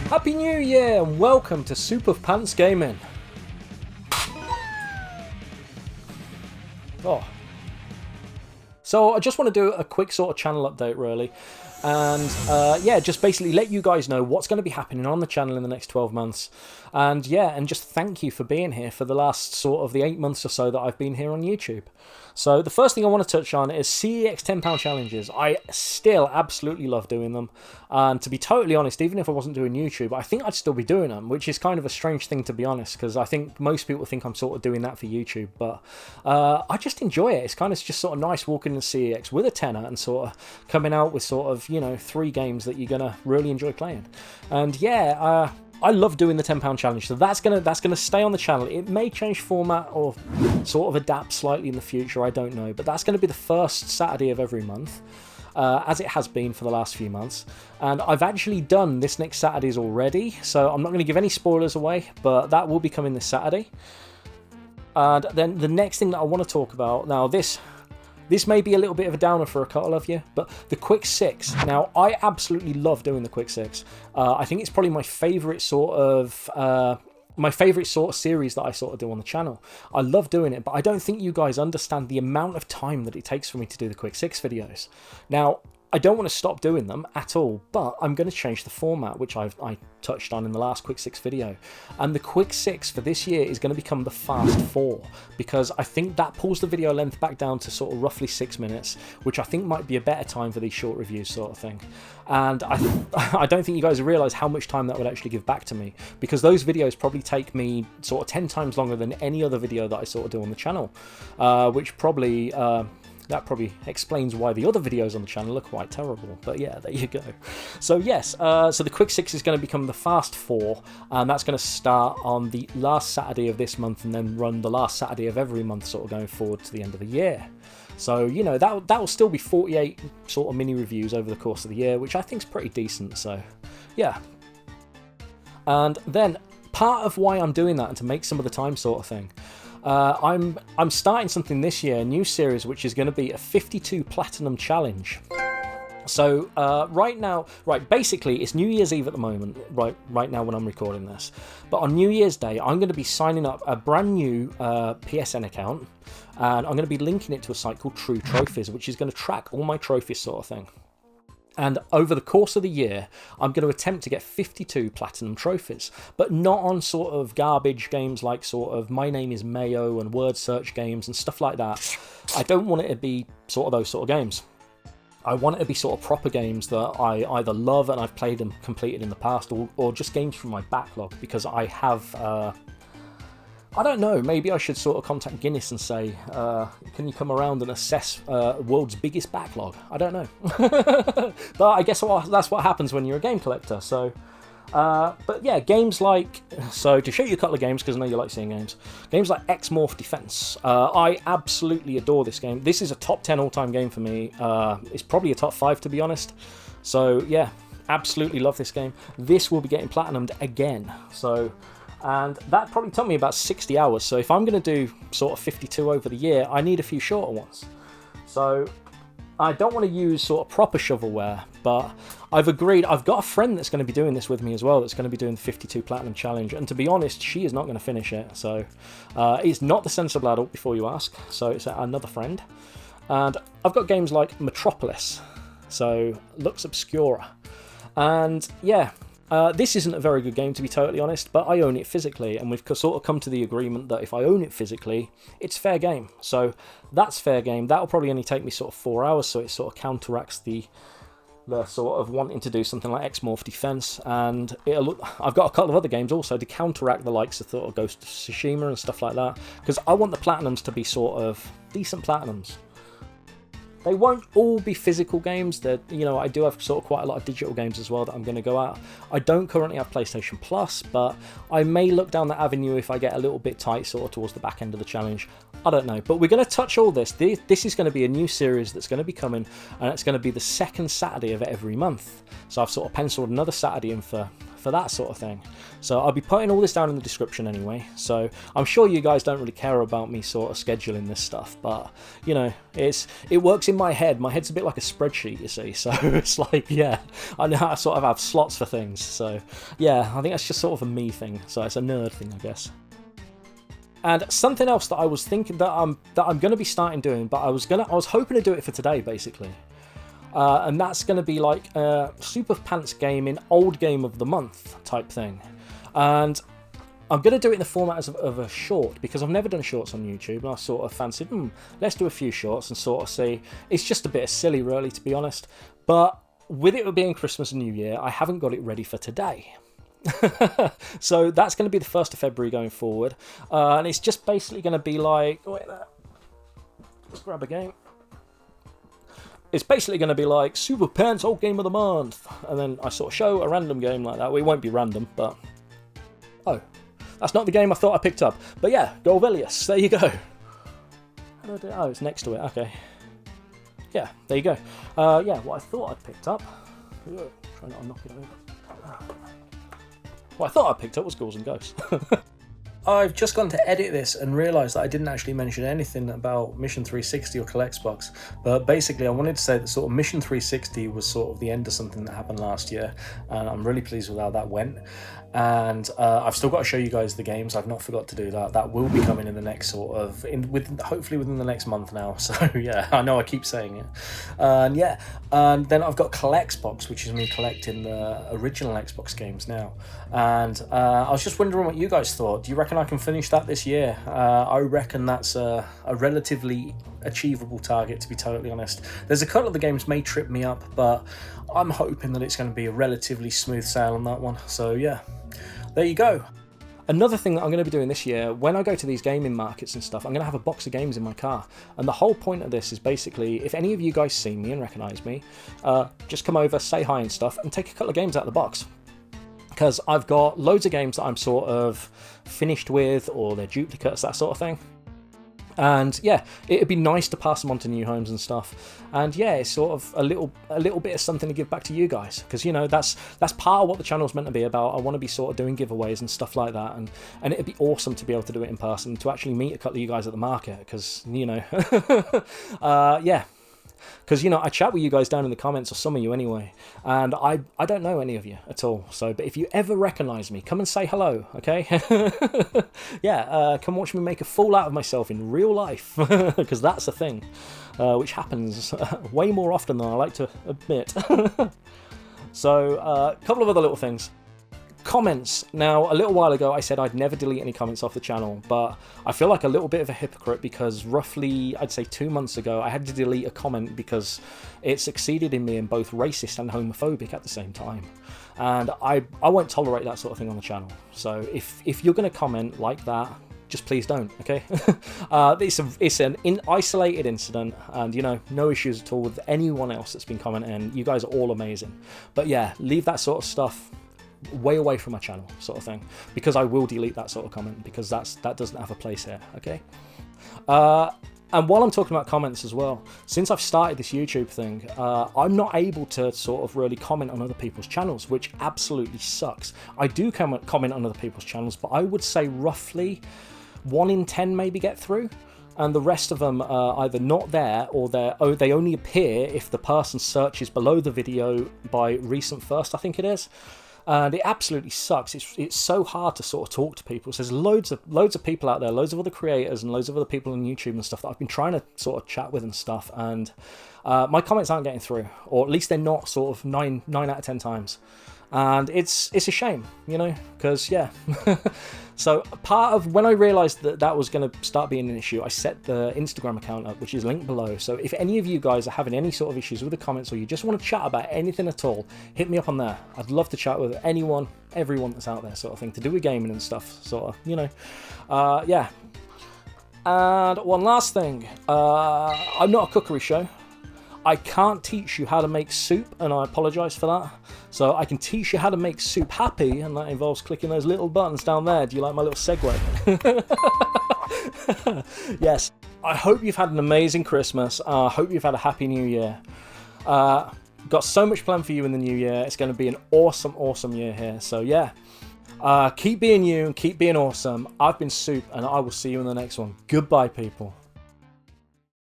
Happy New Year and welcome to Soup of Pants Gaming. So I just want to do a quick sort of channel update really. And yeah, just basically let you guys know what's going to be happening on the channel in the next 12 months. And yeah, and just thank you for being here for the last sort of the 8 months or so that I've been here on YouTube. So the first thing I want to touch on is CEX £10 challenges. I still absolutely love doing them. And to be totally honest, even if I wasn't doing YouTube, I think I'd still be doing them, which is kind of a strange thing to be honest, because I think most people think I'm sort of doing that for YouTube. But I just enjoy it. It's kind of just sort of nice walking in the CEX with a tenner and sort of coming out with sort of, you know, 3 games that you're going to really enjoy playing. And yeah, I love doing the £10 challenge, so that's gonna stay on the channel. It may change format or sort of adapt slightly in the future, I don't know, but that's going to be the first Saturday of every month, as it has been for the last few months. And I've actually done this next Saturday's already, so I'm not going to give any spoilers away, but that will be coming this Saturday. And then the next thing that I want to talk about, now this may be a little bit of a downer for a couple of you, but the Quick 6. Now, I absolutely love doing the Quick 6. I think it's probably my favourite sort of series that I sort of do on the channel. I love doing it, but I don't think you guys understand the amount of time that it takes for me to do the Quick 6 videos. Now, I don't want to stop doing them at all, but I'm going to change the format, which I touched on in the last Quick 6 video. And the Quick 6 for this year is going to become the Fast 4, because I think that pulls the video length back down to sort of roughly 6 minutes, which I think might be a better time for these short reviews sort of thing. And I don't think you guys realise how much time that would actually give back to me, because those videos probably take me sort of 10 times longer than any other video that I sort of do on the channel, which probably... that probably explains why the other videos on the channel are quite terrible. But yeah, there you go. So yes, so the Quick 6 is going to become the Fast 4, and that's going to start on the last Saturday of this month and then run the last Saturday of every month sort of going forward to the end of the year. So, you know, that will still be 48 sort of mini reviews over the course of the year, which I think is pretty decent, so yeah. And then part of why I'm doing that and to make some of the time sort of thing, I'm starting something this year, a new series, which is going to be a 52 Platinum Challenge. So basically it's New Year's Eve at the moment, right now when I'm recording this. But on New Year's Day, I'm going to be signing up a brand new PSN account, and I'm going to be linking it to a site called True Trophies, which is going to track all my trophies sort of thing. And over the course of the year, I'm going to attempt to get 52 Platinum trophies, but not on sort of garbage games like sort of My Name is Mayo and word search games and stuff like that. I don't want it to be sort of those sort of games. I want it to be sort of proper games that I either love and I've played and completed in the past, or just games from my backlog, because I have... I don't know, maybe I should sort of contact Guinness and say, can you come around and assess world's biggest backlog? I don't know. But I guess that's what happens when you're a game collector. So, but yeah, games like... So to show you a couple of games, because I know you like seeing games like X-Morph Defense. I absolutely adore this game. This is a top 10 all-time game for me. It's probably a top 5 to be honest. So yeah, absolutely love this game. This will be getting platinumed again. So... And that probably took me about 60 hours, so if I'm going to do sort of 52 over the year, I need a few shorter ones. So I don't want to use sort of proper shovelware, but I've agreed, I've got a friend that's going to be doing this with me as well, that's going to be doing the 52 Platinum Challenge, and to be honest, she is not going to finish it, so it's not the Sensible Adult before you ask, so it's another friend. And I've got games like Metropolis, so Lux Obscura, and yeah, this isn't a very good game to be totally honest, but I own it physically, and we've sort of come to the agreement that if I own it physically, it's fair game. So that's fair game. That'll probably only take me sort of 4 hours, so it sort of counteracts the sort of wanting to do something like X-Morph Defense, and I've got a couple of other games also to counteract the likes of sort of Ghost of Tsushima and stuff like that, because I want the platinums to be sort of decent platinums. They won't all be physical games. You know, I do have sort of quite a lot of digital games as well that I'm going to go out. I don't currently have PlayStation Plus, but I may look down that avenue if I get a little bit tight sort of towards the back end of the challenge. I don't know, but we're going to touch all this. This is going to be a new series that's going to be coming, and it's going to be the second Saturday of every month. So I've sort of penciled another Saturday in for for that sort of thing. So I'll be putting all this down in the description anyway, so I'm sure you guys don't really care about me sort of scheduling this stuff, but you know, it works in my head. My head's a bit like a spreadsheet, you see, so it's like, yeah, I know how to sort of have slots for things. So yeah, I think that's just sort of a me thing, so it's a nerd thing, I guess. And something else that I was thinking that I'm going to be starting doing, but I was hoping to do it for today basically. And that's going to be like a Super Pants Gaming Old Game of the Month type thing. And I'm going to do it in the format of a short, because I've never done shorts on YouTube, and I sort of fancied, let's do a few shorts and sort of see. It's just a bit of silly, really, to be honest. But with it being Christmas and New Year, I haven't got it ready for today. So that's going to be the 1st of February going forward. And it's just basically going to be like... Wait there. Let's grab a game. It's basically going to be like Super Pants Old Game of the Month. And then I sort of show a random game like that. Well, it won't be random, but... Oh, that's not the game I thought I picked up. But yeah, Golvelius, there you go. How do I do? Oh, it's next to it, okay. Yeah, there you go. Yeah, what I thought I picked up... Try not to knock it over. What I thought I picked up was Ghouls and Ghosts. I've just gone to edit this and realised that I didn't actually mention anything about Mission 360 or Collectbox, but basically I wanted to say that sort of Mission 360 was sort of the end of something that happened last year, and I'm really pleased with how that went. And I've still got to show you guys the games. I've not forgot to do that. That will be coming in the next sort of hopefully within the next month now. So yeah, I know I keep saying it. And yeah, and then I've got Collectbox, which is me collecting the original Xbox games now. And I was just wondering what you guys thought. Do you reckon I can finish that this year? I reckon that's a relatively achievable target, to be totally honest. There's a couple of the games may trip me up, but I'm hoping that it's going to be a relatively smooth sail on that one. So yeah, there you go. Another thing that I'm going to be doing this year, when I go to these gaming markets and stuff, I'm going to have a box of games in my car. And the whole point of this is basically, if any of you guys see me and recognise me, just come over, say hi and stuff, and take a couple of games out of the box. Because I've got loads of games that I'm sort of finished with, or they're duplicates, that sort of thing. And yeah, it'd be nice to pass them on to new homes and stuff. And yeah, it's sort of a little bit of something to give back to you guys, because you know that's part of what the channel's meant to be about. I want to be sort of doing giveaways and stuff like that, and it'd be awesome to be able to do it in person, to actually meet a couple of you guys at the market, because you know, yeah. Because, you know, I chat with you guys down in the comments, or some of you anyway, and I don't know any of you at all. So, but if you ever recognise me, come and say hello, okay? Yeah, come watch me make a fool out of myself in real life, because that's a thing, which happens way more often than I like to admit. So, a couple of other little things. Comments. Now, a little while ago I said I'd never delete any comments off the channel, but I feel like a little bit of a hypocrite, because roughly, I'd say 2 months ago, I had to delete a comment because it succeeded in being both racist and homophobic at the same time. And I won't tolerate that sort of thing on the channel. So if you're going to comment like that, just please don't, okay? It's an isolated incident, and you know, no issues at all with anyone else that's been commenting. You guys are all amazing. But yeah, leave that sort of stuff way away from my channel, sort of thing, because I will delete that sort of comment, because that doesn't have a place here, okay? And while I'm talking about comments as well, since I've started this YouTube thing, I'm not able to sort of really comment on other people's channels, which absolutely sucks. I do comment on other people's channels, but I would say roughly 1 in 10 maybe get through, and the rest of them are either not there, or they only appear if the person searches below the video by recent first, I think it is. And it absolutely sucks. It's so hard to sort of talk to people. So there's loads of people out there, loads of other creators and loads of other people on YouTube and stuff that I've been trying to sort of chat with and stuff, and my comments aren't getting through, or at least they're not sort of 9 out of 10 times. And it's a shame, you know, because yeah. So part of when I realized that was going to start being an issue, I set the Instagram account up, which is linked below. So if any of you guys are having any sort of issues with the comments, or you just want to chat about anything at all, hit me up on there. I'd love to chat with anyone, everyone that's out there, sort of thing, to do with gaming and stuff, sort of, you know. Yeah. And one last thing, I'm not a cookery show. I can't teach you how to make soup, and I apologise for that. So I can teach you how to make soup happy, and that involves clicking those little buttons down there. Do you like my little segue? Yes. I hope you've had an amazing Christmas. I hope you've had a happy New Year. Got so much planned for you in the new year. It's going to be an awesome, awesome year here. So yeah, keep being you and keep being awesome. I've been Soup, and I will see you in the next one. Goodbye, people.